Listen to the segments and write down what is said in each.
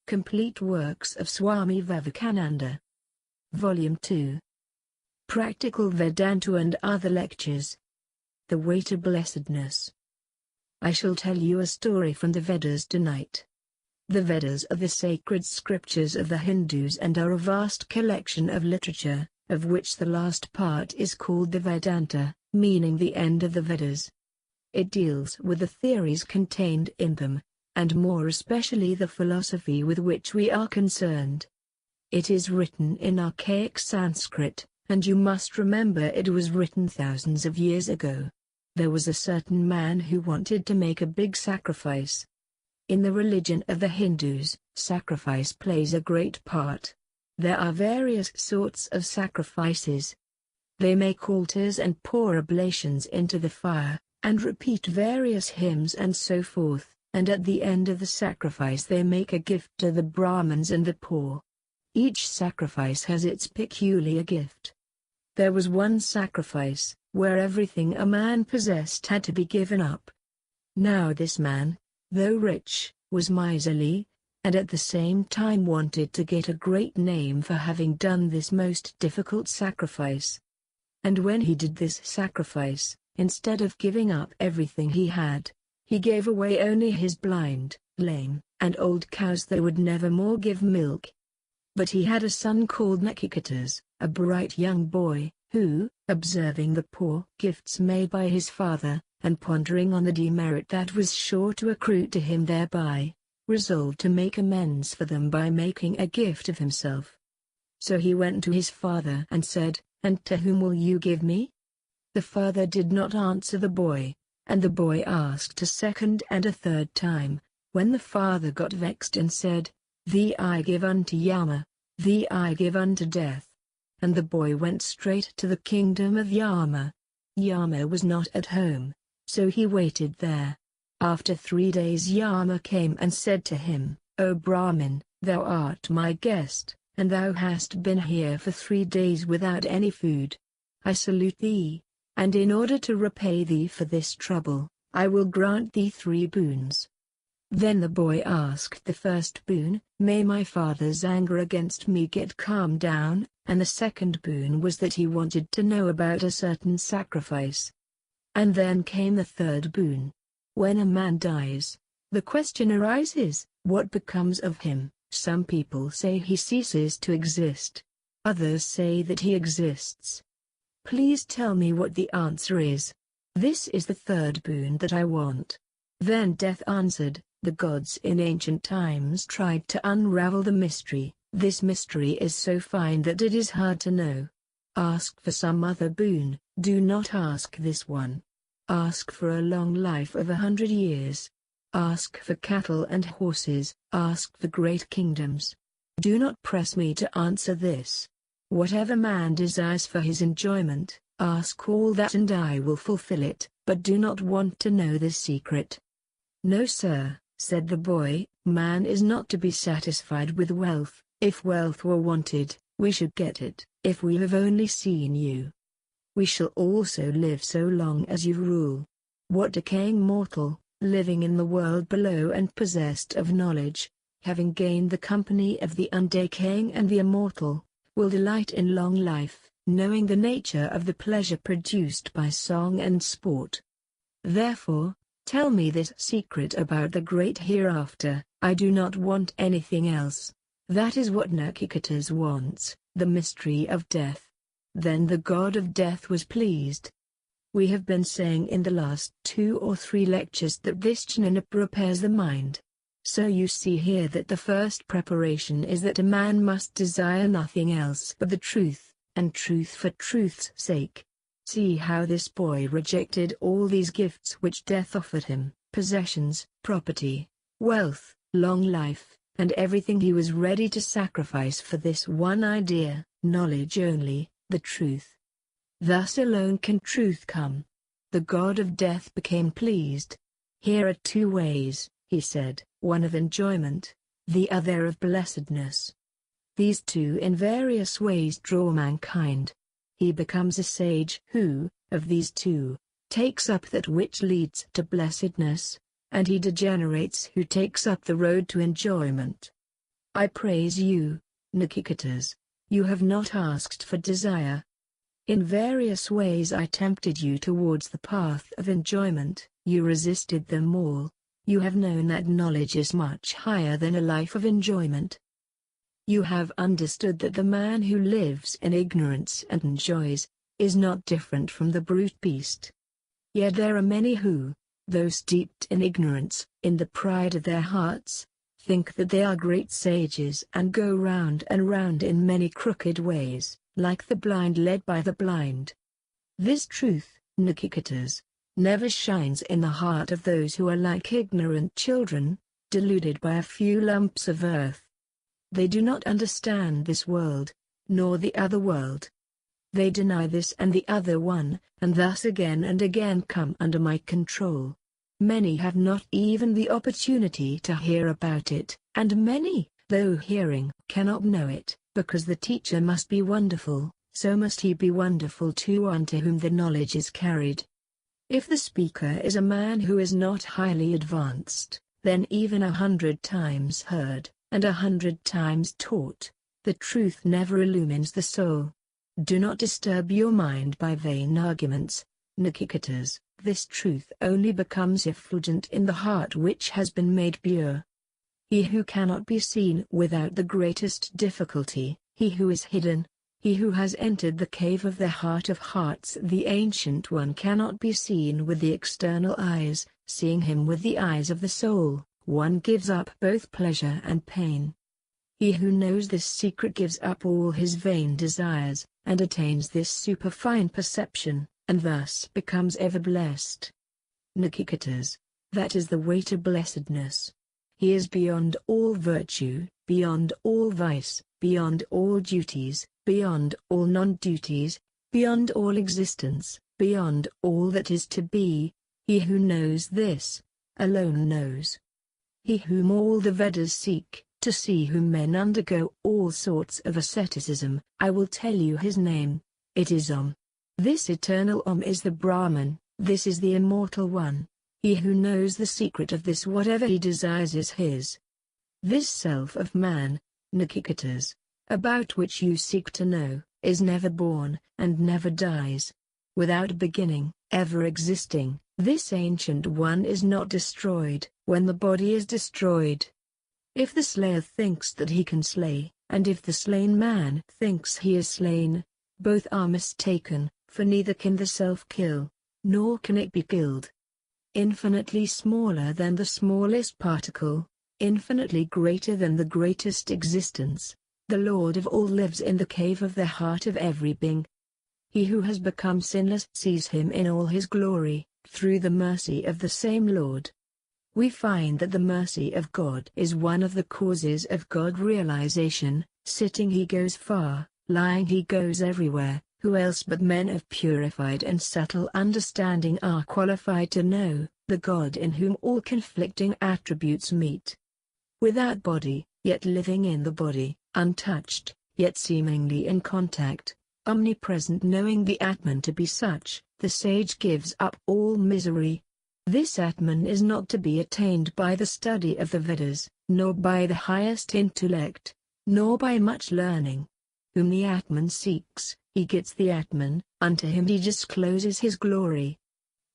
Complete Works of Swami Vivekananda. Volume 2. Practical Vedanta and Other Lectures. The Way to Blessedness. I shall tell you a story from the Vedas tonight. The Vedas are the sacred scriptures of the Hindus and are a vast collection of literature, of which the last part is called the Vedanta, meaning the end of the Vedas. It deals with the theories contained in them, and more especially the philosophy with which we are concerned. It is written in archaic Sanskrit, and you must remember it was written thousands of years ago. There was a certain man who wanted to make a big sacrifice. In the religion of the Hindus, sacrifice plays a great part. There are various sorts of sacrifices. They make altars and pour oblations into the fire, and repeat various hymns and so forth, and at the end of the sacrifice they make a gift to the Brahmins and the poor. Each sacrifice has its peculiar gift. There was one sacrifice, where everything a man possessed had to be given up. Now this man, though rich, was miserly, and at the same time wanted to get a great name for having done this most difficult sacrifice. And when he did this sacrifice, instead of giving up everything he had, he gave away only his blind, lame, and old cows that would never more give milk. But he had a son called Nachiketas, a bright young boy, who, observing the poor gifts made by his father, and pondering on the demerit that was sure to accrue to him thereby, resolved to make amends for them by making a gift of himself. So he went to his father and said, "And to whom will you give me?" The father did not answer the boy, and the boy asked a second and a third time, when the father got vexed and said, "Thee I give unto Yama, thee I give unto death." And the boy went straight to the kingdom of Yama. Yama was not at home, so he waited there. After 3 days Yama came and said to him, "O Brahmin, thou art my guest, and thou hast been here for 3 days without any food. I salute thee, and in order to repay thee for this trouble, I will grant thee 3 boons." Then the boy asked the first boon, "May my father's anger against me get calmed down," and the second boon was that he wanted to know about a certain sacrifice. And then came the third boon. When a man dies, the question arises, what becomes of him? Some people say he ceases to exist. Others say that he exists. Please tell me what the answer is. This is the third boon that I want. Then Death answered, "The gods in ancient times tried to unravel the mystery. This mystery is so fine that it is hard to know. Ask for some other boon, do not ask this one. Ask for a long life of 100 years. Ask for cattle and horses, ask for great kingdoms. Do not press me to answer this. Whatever man desires for his enjoyment, ask all that and I will fulfill it, but do not want to know this secret." "No sir," said the boy, "man is not to be satisfied with wealth. If wealth were wanted, we should get it. If we have only seen you, we shall also live so long as you rule. What decaying mortal, living in the world below and possessed of knowledge, having gained the company of the undecaying and the immortal, will delight in long life, knowing the nature of the pleasure produced by song and sport? Therefore, tell me this secret about the great hereafter. I do not want anything else." That is what Nachiketas wants, the mystery of death. Then the god of death was pleased. We have been saying in the last 2 or 3 lectures that this Jnâna prepares the mind. So you see here that the first preparation is that a man must desire nothing else but the truth, and truth for truth's sake. See how this boy rejected all these gifts which death offered him, possessions, property, wealth, long life, and everything he was ready to sacrifice for this one idea, knowledge only, the truth. Thus alone can truth come. The god of death became pleased. "Here are 2 ways," he said, "one of enjoyment, the other of blessedness. These 2 in various ways draw mankind. He becomes a sage who, of these 2, takes up that which leads to blessedness, and he degenerates who takes up the road to enjoyment. I praise you, Nachiketas. You have not asked for desire. In various ways I tempted you towards the path of enjoyment, you resisted them all. You have known that knowledge is much higher than a life of enjoyment. You have understood that the man who lives in ignorance and enjoys, is not different from the brute beast. Yet there are many who, though steeped in ignorance, in the pride of their hearts, think that they are great sages and go round and round in many crooked ways, like the blind led by the blind. This truth, Nachiketas, never shines in the heart of those who are like ignorant children, deluded by a few lumps of earth. They do not understand this world, nor the other world. They deny this and the other one, and thus again and again come under my control. Many have not even the opportunity to hear about it, and many, though hearing, cannot know it, because the teacher must be wonderful, so must he be wonderful too unto whom the knowledge is carried. If the speaker is a man who is not highly advanced, then even 100 times heard, and 100 times taught, the truth never illumines the soul. Do not disturb your mind by vain arguments, Nachiketas. This truth only becomes effulgent in the heart which has been made pure. He who cannot be seen without the greatest difficulty, he who is hidden, he who has entered the cave of the heart of hearts, the Ancient One cannot be seen with the external eyes. Seeing him with the eyes of the soul, one gives up both pleasure and pain. He who knows this secret gives up all his vain desires, and attains this superfine perception, and thus becomes ever blessed. Nachiketas, that is the way to blessedness. He is beyond all virtue, beyond all vice, beyond all duties, beyond all non-duties, beyond all existence, beyond all that is to be. He who knows this, alone knows. He whom all the Vedas seek, to see whom men undergo all sorts of asceticism, I will tell you his name. It is Om. This eternal Om is the Brahmin, this is the immortal one. He who knows the secret of this, whatever he desires is his. This self of man, Nachiketas, about which you seek to know, is never born, and never dies. Without beginning, ever existing, this Ancient One is not destroyed, when the body is destroyed. If the slayer thinks that he can slay, and if the slain man thinks he is slain, both are mistaken, for neither can the self kill, nor can it be killed. Infinitely smaller than the smallest particle, infinitely greater than the greatest existence, the Lord of all lives in the cave of the heart of every being. He who has become sinless sees him in all his glory, through the mercy of the same Lord. We find that the mercy of God is one of the causes of God realization. Sitting he goes far, lying he goes everywhere. Who else but men of purified and subtle understanding are qualified to know the God in whom all conflicting attributes meet? Without body, yet living in the body, untouched, yet seemingly in contact, omnipresent, knowing the Atman to be such, the sage gives up all misery. This Atman is not to be attained by the study of the Vedas, nor by the highest intellect, nor by much learning. Whom the Atman seeks, he gets the Atman, unto him he discloses his glory.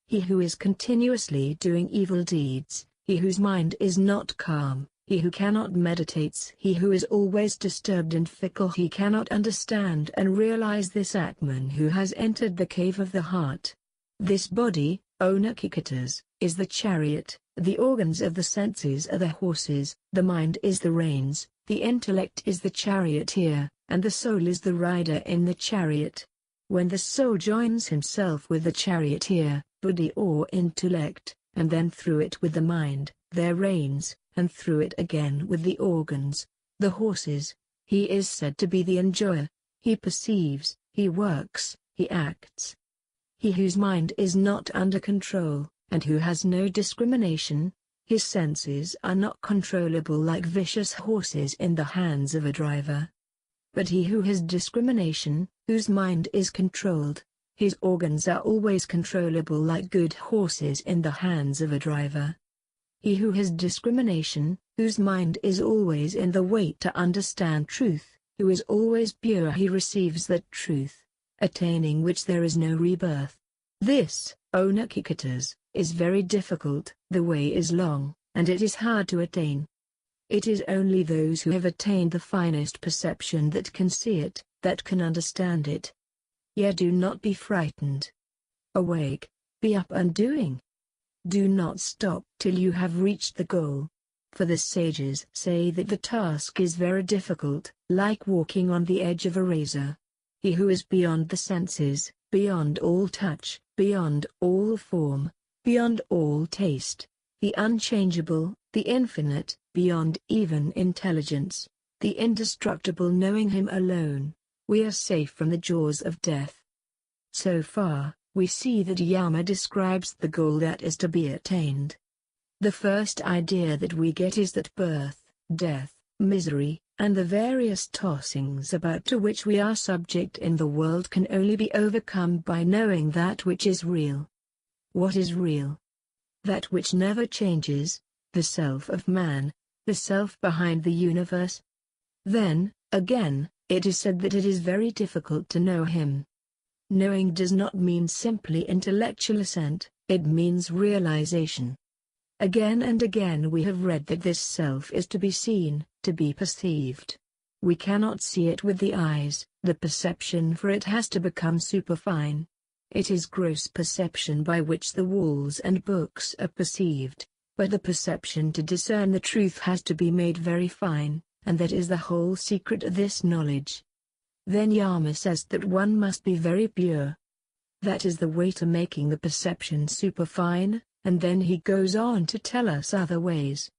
He who is continuously doing evil deeds, he whose mind is not calm, he who cannot meditate, he who is always disturbed and fickle, he cannot understand and realize this Atman who has entered the cave of the heart. This body, O Nachiketas, is the chariot, the organs of the senses are the horses, the mind is the reins, the intellect is the charioteer, and the soul is the rider in the chariot. When the soul joins himself with the charioteer, buddhi or intellect, and then through it with the mind, their reins, and through it again with the organs, the horses, he is said to be the enjoyer. He perceives, he works, he acts. He whose mind is not under control, and who has no discrimination, his senses are not controllable like vicious horses in the hands of a driver. But he who has discrimination, whose mind is controlled, his organs are always controllable like good horses in the hands of a driver. He who has discrimination, whose mind is always in the way to understand truth, who is always pure, he receives that truth, attaining which there is no rebirth. This, O Nachiketas, is very difficult. The way is long, and it is hard to attain. It is only those who have attained the finest perception that can see it, that can understand it. Yet do not be frightened. Awake, be up and doing. Do not stop till you have reached the goal. For the sages say that the task is very difficult, like walking on the edge of a razor. He who is beyond the senses, beyond all touch, beyond all form, beyond all taste, the unchangeable, the infinite, beyond even intelligence, the indestructible, knowing him alone, we are safe from the jaws of death. So far, we see that Yama describes the goal that is to be attained. The first idea that we get is that birth, death, misery, and the various tossings about to which we are subject in the world can only be overcome by knowing that which is real. What is real? That which never changes, the self of man, the self behind the universe. Then, again, it is said that it is very difficult to know him. Knowing does not mean simply intellectual assent, it means realization. Again and again we have read that this self is to be seen, to be perceived. We cannot see it with the eyes, the perception for it has to become superfine. It is gross perception by which the walls and books are perceived, but the perception to discern the truth has to be made very fine, and that is the whole secret of this knowledge. Then Yama says that one must be very pure. That is the way to making the perception superfine, and then he goes on to tell us other ways.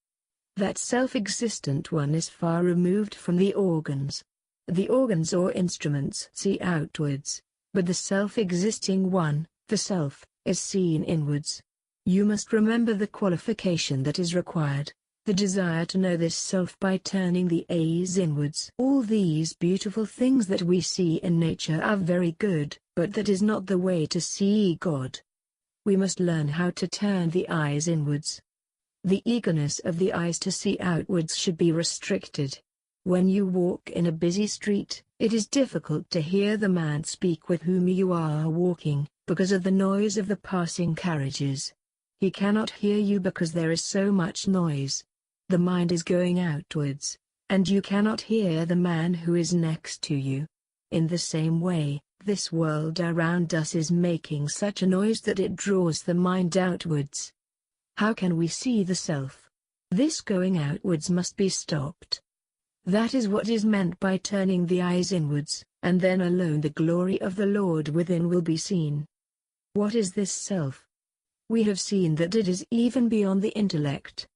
That self-existent one is far removed from the organs. The organs or instruments see outwards, but the self-existing one, the self, is seen inwards. You must remember the qualification that is required, the desire to know this self by turning the eyes inwards. All these beautiful things that we see in nature are very good, but that is not the way to see God. We must learn how to turn the eyes inwards. The eagerness of the eyes to see outwards should be restricted. When you walk in a busy street, it is difficult to hear the man speak with whom you are walking, because of the noise of the passing carriages. He cannot hear you because there is so much noise. The mind is going outwards, and you cannot hear the man who is next to you. In the same way, this world around us is making such a noise that it draws the mind outwards. How can we see the self? This going outwards must be stopped. That is what is meant by turning the eyes inwards, and then alone the glory of the Lord within will be seen. What is this self? We have seen that it is even beyond the intellect.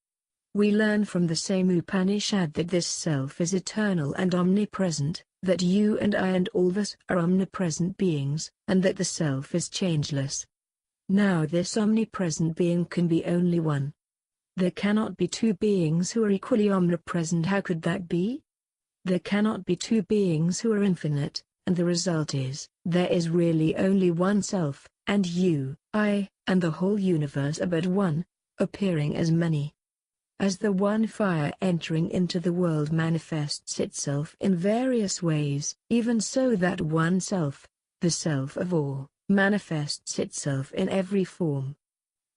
We learn from the same Upanishad that this self is eternal and omnipresent, that you and I and all of us are omnipresent beings, and that the self is changeless. Now this omnipresent being can be only one. There cannot be two beings who are equally omnipresent. How could that be? There cannot be two beings who are infinite, and the result is, there is really only one self, and you, I, and the whole universe are but one, appearing as many. As the one fire entering into the world manifests itself in various ways, even so that one self, the self of all, manifests itself in every form.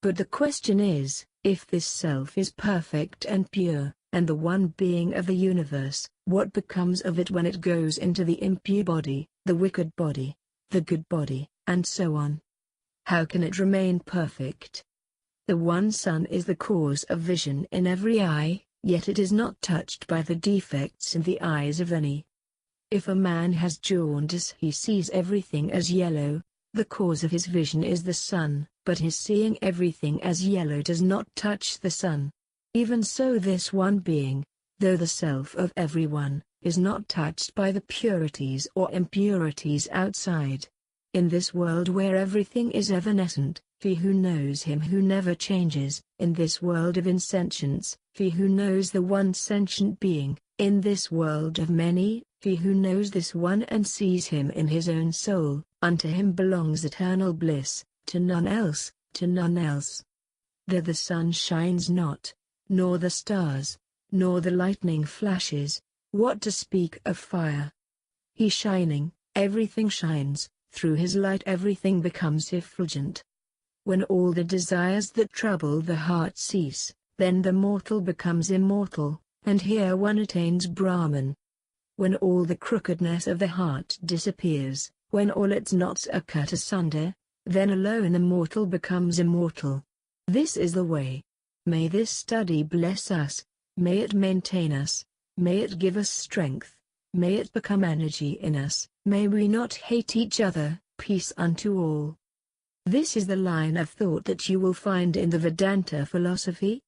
But the question is, if this self is perfect and pure, and the one being of the universe, what becomes of it when it goes into the impure body, the wicked body, the good body, and so on? How can it remain perfect? The one sun is the cause of vision in every eye, yet it is not touched by the defects in the eyes of any. If a man has jaundice, he sees everything as yellow. The cause of his vision is the sun, but his seeing everything as yellow does not touch the sun. Even so this one being, though the self of everyone, is not touched by the purities or impurities outside. In this world where everything is evanescent, he who knows him who never changes, in this world of insentience, he who knows the one sentient being, in this world of many, he who knows this one and sees him in his own soul, unto him belongs eternal bliss, to none else, to none else. There the sun shines not, nor the stars, nor the lightning flashes, what to speak of fire? He shining, everything shines, through his light everything becomes effulgent. When all the desires that trouble the heart cease, then the mortal becomes immortal, and here one attains Brahmin. When all the crookedness of the heart disappears, when all its knots are cut asunder, then alone the mortal becomes immortal. This is the way. May this study bless us, may it maintain us, may it give us strength, may it become energy in us, may we not hate each other, peace unto all. This is the line of thought that you will find in the Vedanta philosophy.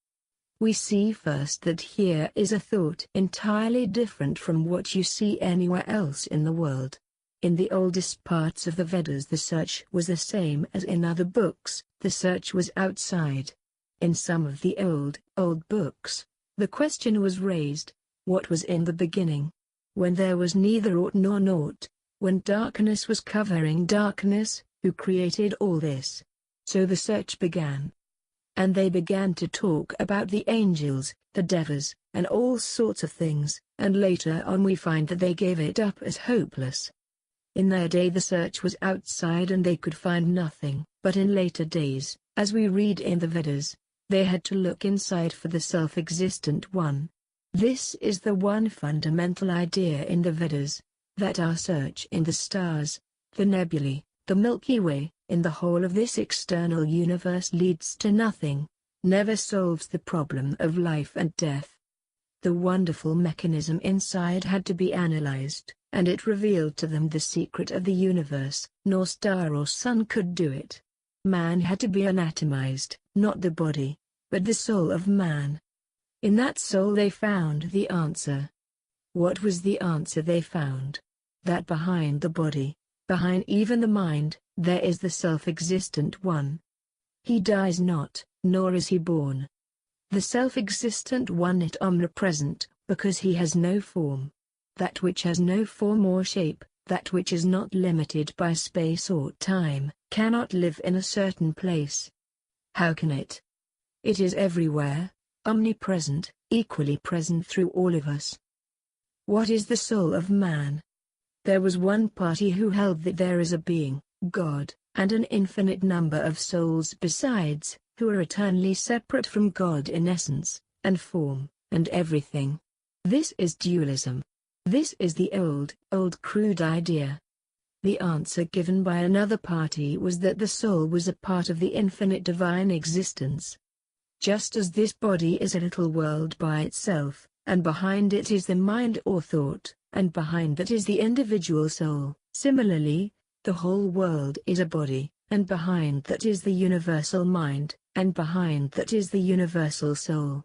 We see first that here is a thought entirely different from what you see anywhere else in the world. In the oldest parts of the Vedas the search was the same as in other books, the search was outside. In some of the old books, the question was raised, what was in the beginning? When there was neither aught nor naught, when darkness was covering darkness, who created all this? So the search began. And they began to talk about the angels, the devas, and all sorts of things, and later on we find that they gave it up as hopeless. In their day the search was outside and they could find nothing, but in later days, as we read in the Vedas, they had to look inside for the self-existent one. This is the one fundamental idea in the Vedas, that our search in the stars, the nebulae, the Milky Way, in the whole of this external universe leads to nothing, never solves the problem of life and death. The wonderful mechanism inside had to be analyzed, and it revealed to them the secret of the universe. Nor star or sun could do it. Man had to be anatomized, not the body, but the soul of man. In that soul they found the answer. What was the answer they found? That behind the body, behind even the mind, there is the self-existent one. He dies not, nor is he born. The self-existent one is omnipresent, because he has no form. That which has no form or shape, that which is not limited by space or time, cannot live in a certain place. How can it? It is everywhere, omnipresent, equally present through all of us. What is the soul of man? There was one party who held that there is a being, God, and an infinite number of souls besides, who are eternally separate from God in essence, and form, and everything. This is dualism. This is the old crude idea. The answer given by another party was that the soul was a part of the infinite divine existence. Just as this body is a little world by itself, and behind it is the mind or thought, and behind that is the individual soul, similarly, the whole world is a body, and behind that is the universal mind, and behind that is the universal soul.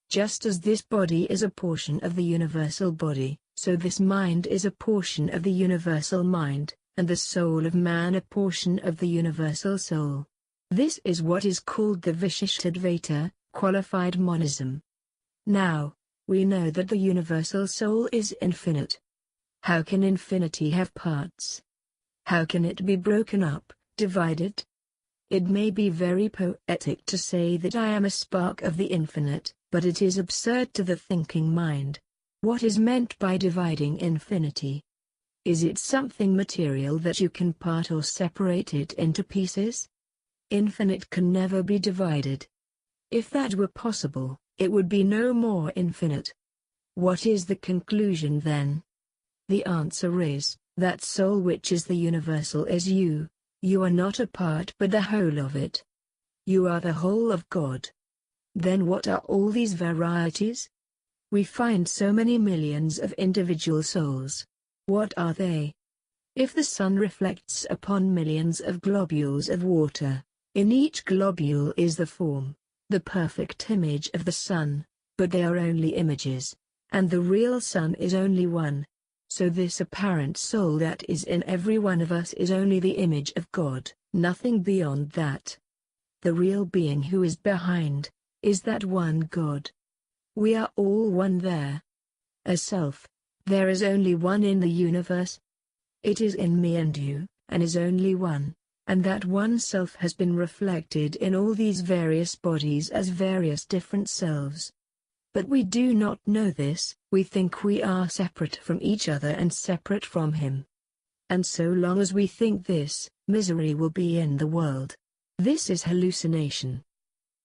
Just as this body is a portion of the universal body, so this mind is a portion of the universal mind, and the soul of man a portion of the universal soul. This is what is called the Vishishtadvaita, qualified monism. Now, we know that the universal soul is infinite. How can infinity have parts? How can it be broken up, divided? It may be very poetic to say that I am a spark of the infinite, but it is absurd to the thinking mind. What is meant by dividing infinity? Is it something material that you can part or separate it into pieces? Infinite can never be divided. If that were possible, it would be no more infinite. What is the conclusion then? The answer is, that soul which is the universal is you. You are not a part but the whole of it. You are the whole of God. Then what are all these varieties? We find so many millions of individual souls. What are they? If the sun reflects upon millions of globules of water, in each globule is the form, the perfect image of the sun, but they are only images, and the real sun is only one. So this apparent soul that is in every one of us is only the image of God, nothing beyond that. The real being who is behind, is that one God. We are all one there. As self, there is only one in the universe. It is in me and you, and is only one, and that oneself has been reflected in all these various bodies as various different selves. But we do not know this, we think we are separate from each other and separate from him. And so long as we think this, misery will be in the world. This is hallucination.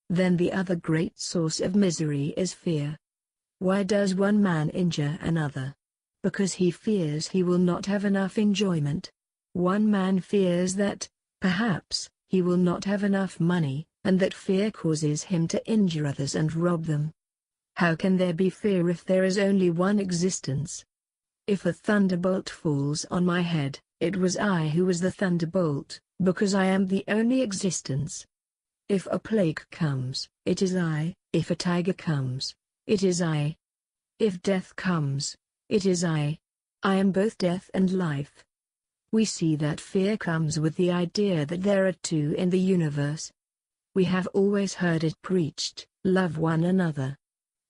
Then the other great source of misery is fear. Why does one man injure another? Because he fears he will not have enough enjoyment. One man fears that, perhaps, he will not have enough money, and that fear causes him to injure others and rob them. How can there be fear if there is only one existence? If a thunderbolt falls on my head, it was I who was the thunderbolt, because I am the only existence. If a plague comes, it is I; if a tiger comes, it is I. If death comes, it is I. I am both death and life. We see that fear comes with the idea that there are two in the universe. We have always heard it preached, love one another.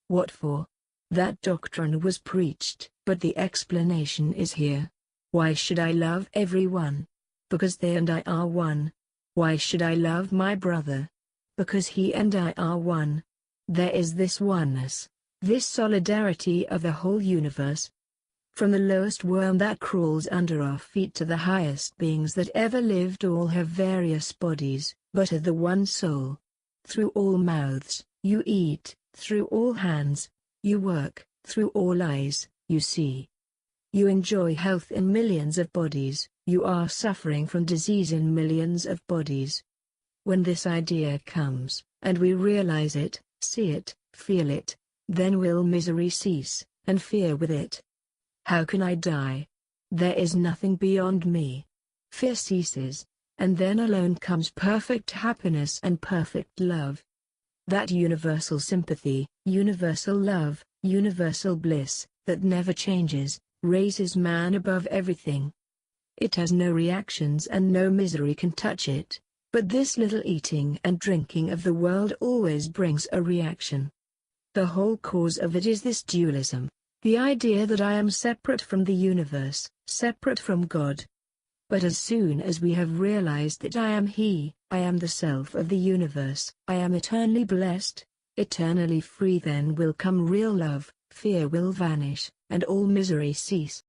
What for? That doctrine was preached, but the explanation is here. Why should I love everyone? Because they and I are one. Why should I love my brother? Because he and I are one. There is this oneness, this solidarity of the whole universe. From the lowest worm that crawls under our feet to the highest beings that ever lived, all have various bodies, but are the one soul. Through all mouths, you eat; through all hands, you work; through all eyes, you see. You enjoy health in millions of bodies, you are suffering from disease in millions of bodies. When this idea comes, and we realize it, see it, feel it, then will misery cease, and fear with it. How can I die? There is nothing beyond me. Fear ceases, and then alone comes perfect happiness and perfect love. That universal sympathy, universal love, universal bliss, that never changes, raises man above everything. It has no reactions and no misery can touch it, but this little eating and drinking of the world always brings a reaction. The whole cause of it is this dualism, the idea that I am separate from the universe, separate from God. But as soon as we have realized that I am He, I am the self of the universe, I am eternally blessed, eternally free, then will come real love, fear will vanish, and all misery cease.